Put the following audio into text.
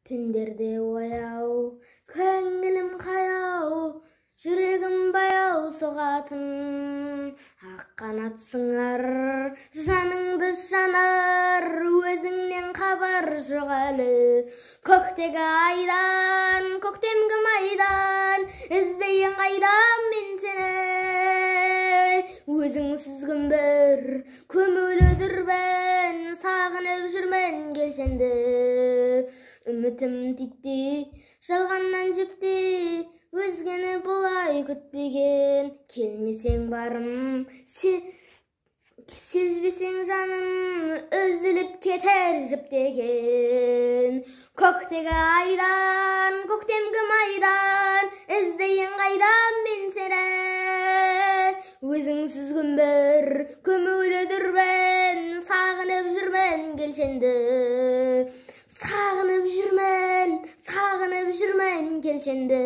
Түндерде ояу, көңілім қаяу, жүрегім баяу соғатын. Ақ қанат сыңар, жаныңды жанар, өзіңнен хабар жоқ әлі. Көктегі айдан, көктемгі майдан, іздейін қайдам мен сені. Өзіңсіз күн бір, көмулідірмін, сағынып жүрмін келшенді. Үмітім титтей, жалғаннан жіпті, өзгені болай күтпеген. Келмесең барым, сезбесең жаным, үзіліп кетер жіптеген. Көктегі айдан, көктемгі майдан, іздейін қайдам мен сені. Өзіңсіз күн бір, көмулідірмін, сағынып жүрмін келшенді. Сағынып жүрмін келшенді.